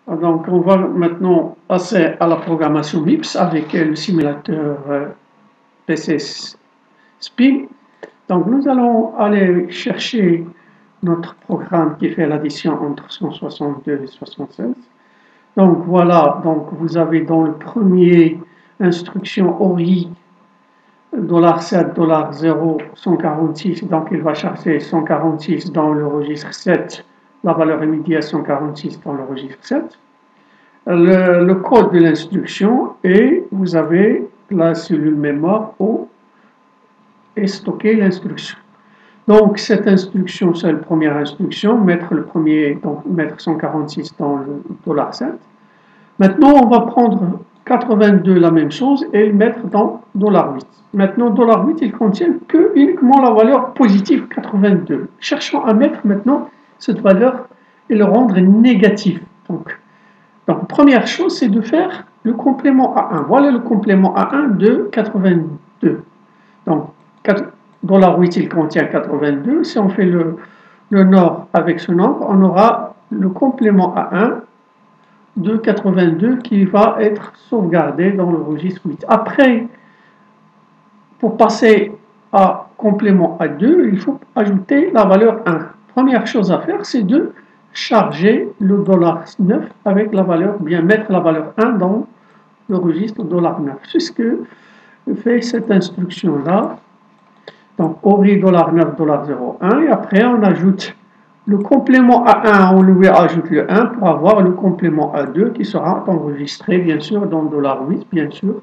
Donc, on va maintenant passer à la programmation MIPS avec le simulateur PC SPI. Donc, nous allons aller chercher notre programme qui fait l'addition entre 162 et 76. Donc, voilà, donc vous avez dans le premier instruction ORI $7, $0, 146, donc il va chercher 146 dans le registre 7, la valeur immédiate 146 dans le registre 7. Le code de l'instruction et vous avez la cellule mémoire où est stockée l'instruction. Donc cette instruction, c'est la première instruction, mettre le premier, donc mettre 146 dans le $7. Maintenant, on va prendre 82, la même chose, et le mettre dans $8. Maintenant, $8, il contient uniquement la valeur positive 82. Cherchons à mettre maintenant cette valeur et le rendre négatif. Donc, première chose, c'est de faire le complément à 1. Voilà le complément à 1 de 82. Donc, $8, il contient 82. Si on fait le NOR avec ce nombre, on aura le complément à 1 de 82 qui va être sauvegardé dans le registre 8. Après, pour passer à complément à 2, il faut ajouter la valeur 1. Première chose à faire, c'est de charger le $9 avec la valeur, bien mettre la valeur 1 dans le registre $9. C'est ce que fait cette instruction-là. Donc, ORI $9, $01, et après on ajoute le complément à 1, on lui ajoute le 1 pour avoir le complément à 2 qui sera enregistré, bien sûr, dans $8, bien sûr.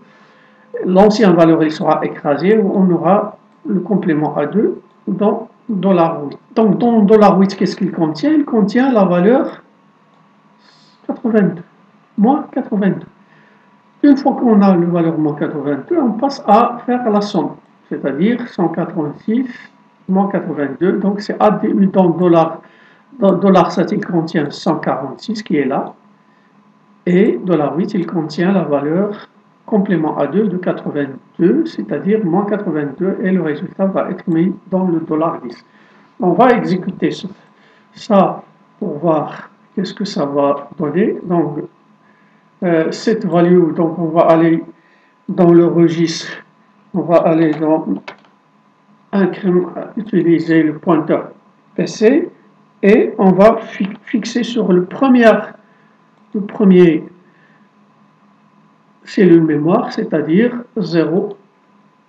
L'ancienne valeur, il sera écrasé, on aura le complément à 2 dans $8. Donc, dans $8, qu'est-ce qu'il contient? Il contient la valeur 82, moins 82. Une fois qu'on a la valeur moins 82, on passe à faire la somme, c'est-à-dire 186 moins 82. Donc, c'est ADU dans $7, il contient 146 qui est là. Et $8, il contient la valeur complément à 2 de 82, c'est-à-dire moins 82, et le résultat va être mis dans le $10. On va exécuter ça pour voir qu'est-ce que ça va donner. Donc, cette value, donc on va aller dans le registre, on va aller dans utiliser le pointeur PC et on va fixer sur le premier cellule mémoire, c'est-à-dire 0,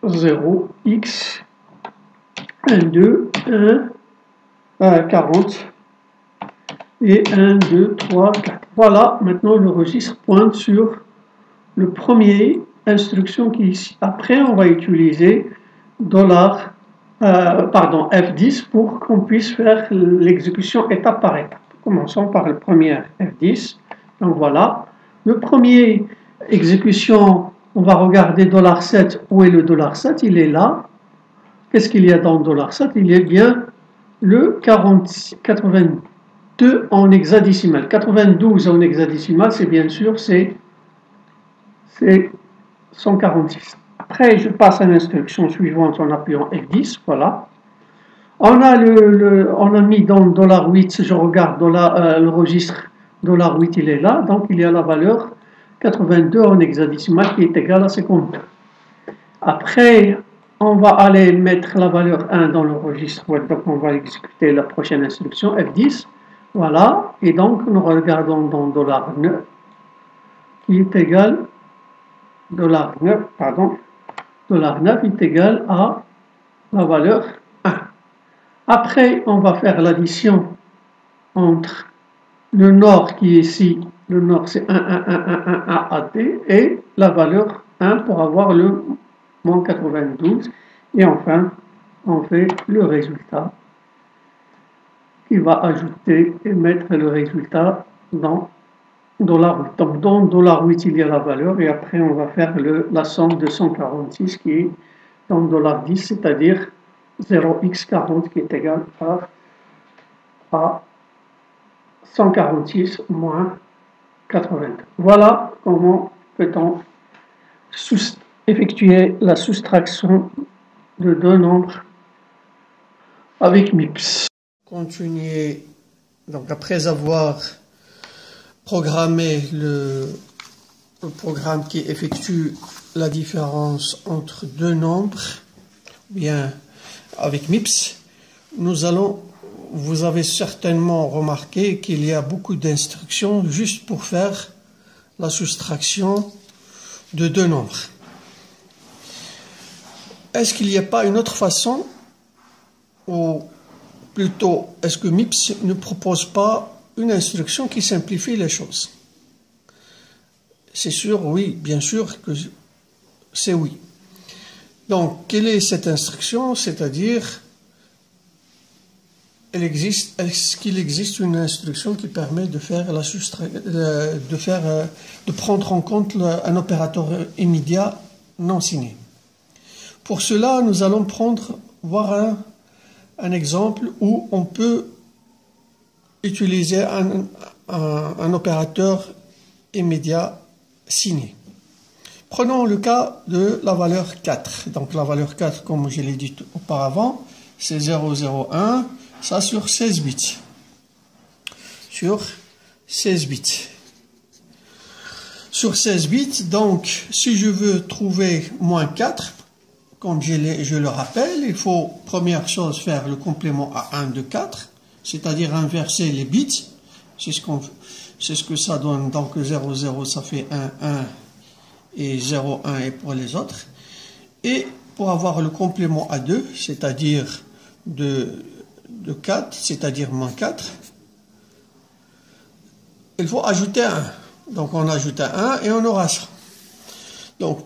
0, X, 1, 2, 1, 40, et 1, 2, 3, 4. Voilà, maintenant le registre pointe sur le premier instruction qui est ici. Après, on va utiliser F10 pour qu'on puisse faire l'exécution étape par étape. Commençons par le premier F10. Donc voilà, le premier exécution, on va regarder $7, où est le $7? Il est là. Qu'est-ce qu'il y a dans $7? Il y a bien le 82 en hexadécimal. 92 en hexadécimal, c'est bien sûr, c'est 146. Après, je passe à l'instruction suivante en appuyant F10, voilà. On a mis dans $8, je regarde le registre $8, il est là, donc il y a la valeur 82 en hexadécimal qui est égale à 52. Après, on va aller mettre la valeur 1 dans le registre web, donc on va exécuter la prochaine instruction, F10, voilà, et donc nous regardons dans $9, qui est égal, $9 est égal à la valeur 1. Après, on va faire l'addition entre le NOR qui est ici, le NOR c'est 1, 1, 1, 1, 1, 1, AD, et la valeur 1 pour avoir le moins 92. Et enfin, on fait le résultat qui va ajouter et mettre le résultat dans $8. Donc dans $8, il y a la valeur et après on va faire la somme de 146 qui est dans $10, c'est-à-dire 0x40 qui est égal à 146 moins 82. Voilà comment peut-on effectuer la soustraction de deux nombres avec MIPS. Continuer, donc après avoir programmer le programme qui effectue la différence entre deux nombres, bien avec MIPS, vous avez certainement remarqué qu'il y a beaucoup d'instructions juste pour faire la soustraction de deux nombres. Est-ce qu'il n'y a pas une autre façon, ou plutôt, est-ce que MIPS ne propose pas une instruction qui simplifie les choses? C'est sûr, oui, bien sûr que c'est oui. Donc, quelle est cette instruction? C'est-à-dire, est-ce qu'il existe une instruction qui permet de faire de prendre en compte un opérateur immédiat non signé? Pour cela, nous allons voir un exemple où on peut utiliser un opérateur immédiat signé. Prenons le cas de la valeur 4. Donc la valeur 4, comme je l'ai dit auparavant, c'est 001, ça sur 16 bits. Sur 16 bits. Sur 16 bits, donc si je veux trouver moins 4, comme je le rappelle, il faut, première chose, faire le complément à 1 de 4, c'est-à-dire inverser les bits. C'est ce que ça donne. Donc 00, ça fait 1, 1, et 0, 1 et pour les autres. Et pour avoir le complément à 2, c'est-à-dire de 4, c'est-à-dire moins 4, il faut ajouter 1. Donc on ajoute un 1 et on aura ça. Donc,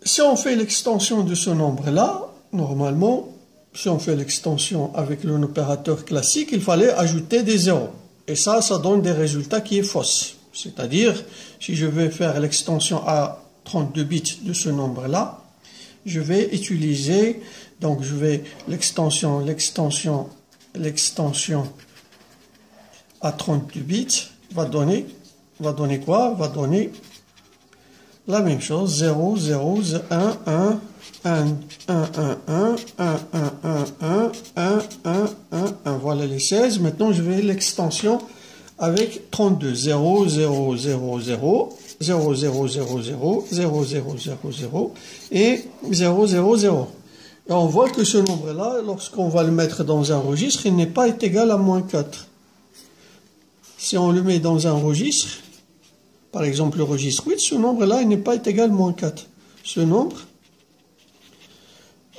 si on fait l'extension de ce nombre-là, normalement, si on fait l'extension avec un opérateur classique, il fallait ajouter des zéros. Et ça donne des résultats qui est fausses. C'est-à-dire, si je vais faire l'extension à 32 bits de ce nombre-là, je vais utiliser, donc je vais l'extension à 32 bits va donner quoi? Va donner la même chose, 0, 0, 1, 1, 1, 1, 1, 1, 1, 1, 1, 1, 1, 1, 1, 1. Voilà les 16. Maintenant, je vais l'extension avec 32. 0, 0, 0, 0, 0, 0, 0, 0, 0, 0, 0, 0 et 0, 0, 0. Et on voit que ce nombre-là, lorsqu'on va le mettre dans un registre, il n'est pas égal à moins 4. Si on le met dans un registre, par exemple le registre 8, ce nombre-là, il n'est pas égal à moins 4. Ce nombre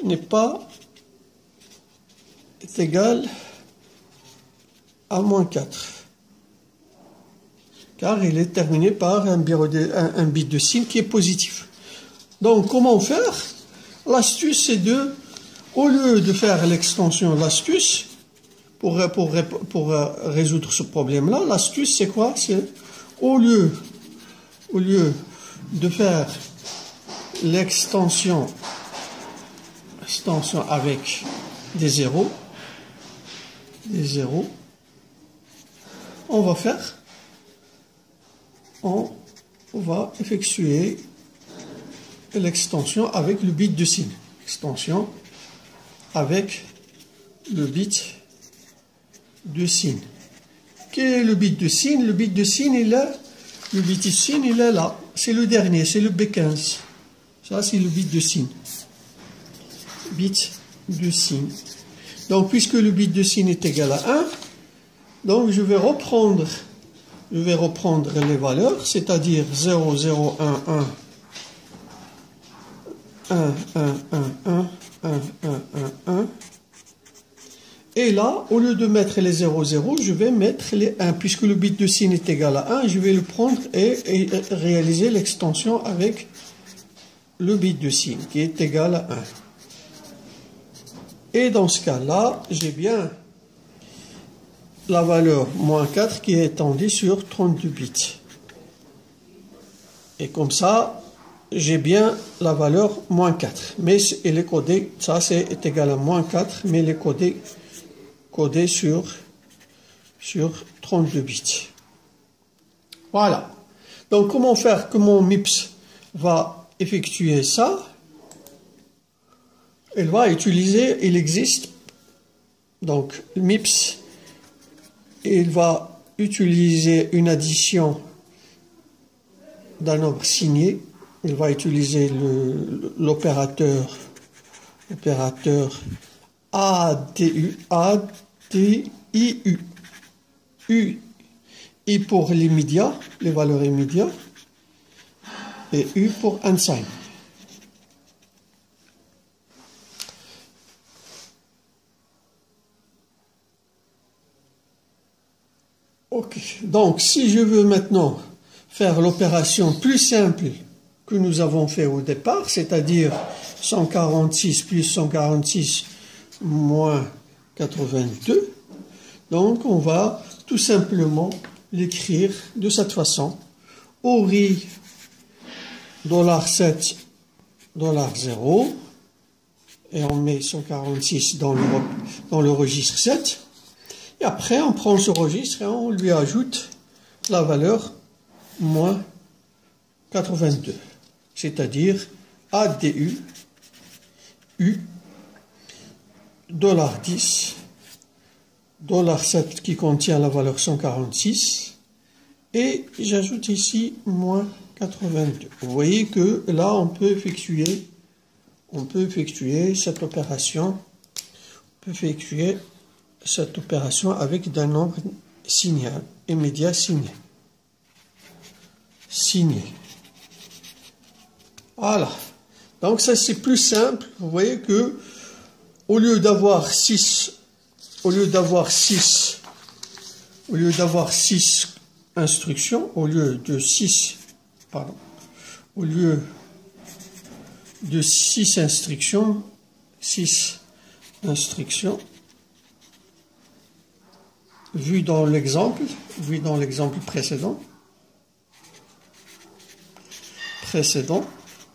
n'est pas égal à moins 4. Car il est terminé par un bit de signe qui est positif. Donc, comment faire? L'astuce, c'est au lieu de faire l'extension, l'astuce, pour résoudre ce problème-là, l'astuce, c'est quoi? C'est au lieu de faire l'extension avec des zéros, on va effectuer l'extension avec le bit de signe. Extension avec le bit de signe. Quel est le bit de signe? Le bit de signe, il est là. C'est le dernier, c'est le B15. Ça, c'est le bit de signe. Bit de signe. Donc, puisque le bit de signe est égal à 1, donc je vais reprendre les valeurs, c'est-à-dire 0, 0, 1, 1, 1, 1, 1, 1, 1, 1, 1, 1. Et là, au lieu de mettre les 0, 0, je vais mettre les 1. Puisque le bit de signe est égal à 1, je vais le prendre et réaliser l'extension avec le bit de signe qui est égal à 1. Et dans ce cas-là, j'ai bien la valeur moins 4 qui est étendue sur 32 bits. Et comme ça, j'ai bien la valeur moins 4. Mais elle est codée, ça c'est égal à moins 4, mais elle est codée sur 32 bits. Voilà. Donc, comment MIPS va effectuer ça? Il existe, donc MIPS, il va utiliser une addition d'un nombre signé. Il va utiliser l'opérateur ADU, I pour l'immédiat, les valeurs immédiates, et U pour unsigned. Ok, donc si je veux maintenant faire l'opération plus simple que nous avons fait au départ, c'est-à-dire 146 plus 146 moins 82, donc on va tout simplement l'écrire de cette façon. ORI $7 $0 et on met 146 dans le registre 7. Et après, on prend ce registre et on lui ajoute la valeur moins 82, c'est-à-dire ADU, U, $10, $7 qui contient la valeur 146, et j'ajoute ici moins 82. Vous voyez que là, on peut effectuer cette opération, avec d'un nombre signé, immédiat signé. Voilà. Donc ça c'est plus simple. Vous voyez que au lieu d'avoir 6 instructions, au lieu de 6 instructions, 6 instructions, vu dans l'exemple précédent.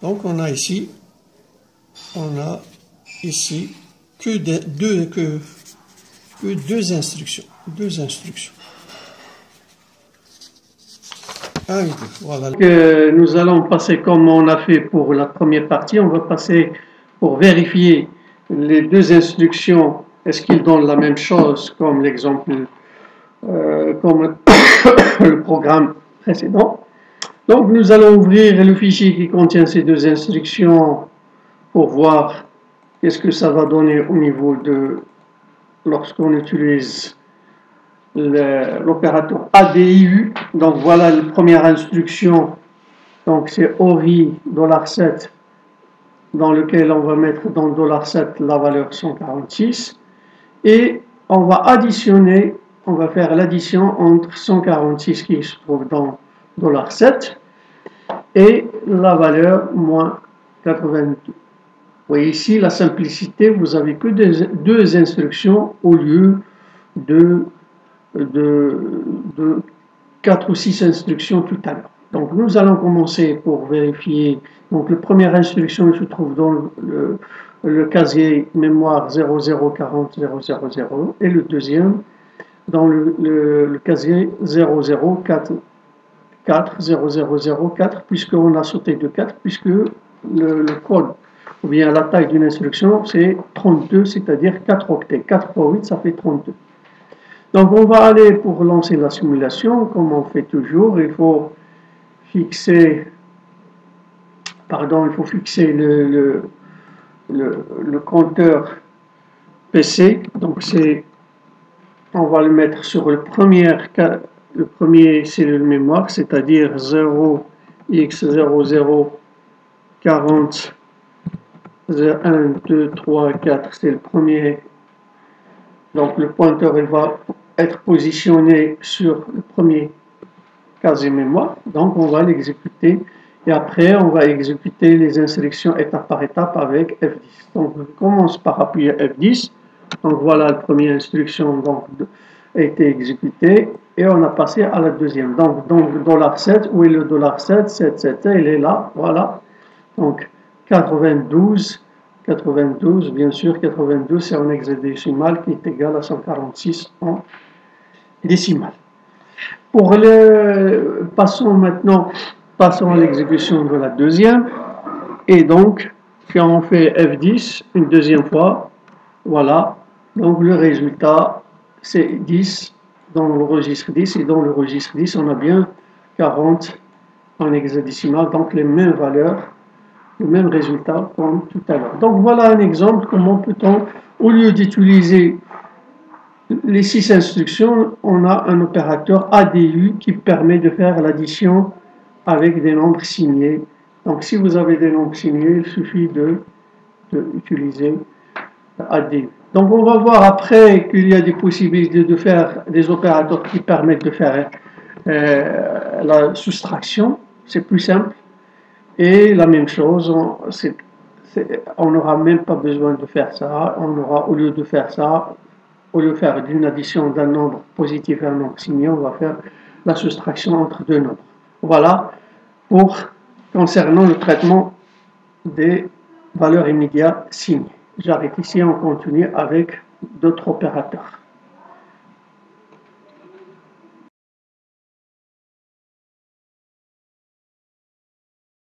Donc on a ici que deux instructions. Voilà. Nous allons passer comme on a fait pour la première partie, on va passer pour vérifier les deux instructions, est-ce qu'ils donnent la même chose comme l'exemple, comme le programme précédent. Donc nous allons ouvrir le fichier qui contient ces deux instructions pour voir qu'est-ce que ça va donner au niveau de lorsqu'on utilise l'opérateur ADIU. Donc voilà la première instruction, donc c'est ORI $7 dans lequel on va mettre dans $7 la valeur 146 et on va additionner, on va faire l'addition entre 146 qui se trouve dans $7 et la valeur moins 82. Vous voyez ici la simplicité, vous avez que deux instructions au lieu de 4 ou 6 instructions tout à l'heure. Donc nous allons commencer pour vérifier. Donc la première instruction se trouve dans le casier mémoire 0040 000 et le deuxième dans le casier 004 0004 puisqu'on a sauté de 4 puisque le code ou bien la taille d'une instruction c'est 32, c'est-à-dire 4 octets. 4 fois 8 ça fait 32. Donc on va aller pour lancer la simulation, comme on fait toujours, il faut fixer le compteur PC, donc on va le mettre sur le premier cellule mémoire, c'est-à-dire 0x00 40 1 2 3 4, c'est le premier. Donc le pointeur il va être positionné sur le premier casier mémoire. Donc on va l'exécuter et après on va exécuter les instructions étape par étape avec F10. Donc on commence par appuyer F10. Donc voilà la première instruction a été exécutée et on a passé à la deuxième. Donc $7, où est le $7? 7, il est là, voilà. Donc 92, bien sûr, 92 c'est en hexadécimal qui est égal à 146 en décimal. Passons à l'exécution de la deuxième. Et donc, quand on fait F10 une deuxième fois, voilà. Donc le résultat c'est 10 dans le registre 10, et dans le registre 10, on a bien 40 en hexadécimal, donc les mêmes valeurs, le même résultat comme tout à l'heure. Donc voilà un exemple, comment peut-on, au lieu d'utiliser les 6 instructions, on a un opérateur ADU qui permet de faire l'addition avec des nombres signés. Donc si vous avez des nombres signés, il suffit d'utiliser ADU. Donc on va voir après qu'il y a des possibilités de faire des opérateurs qui permettent de faire la soustraction, c'est plus simple. Et la même chose, on n'aura même pas besoin de faire ça. On aura, au lieu de faire ça, au lieu de faire d'une addition d'un nombre positif et un nombre signé, on va faire la soustraction entre deux nombres. Voilà concernant le traitement des valeurs immédiates signées. J'arrête ici, on continue avec d'autres opérateurs.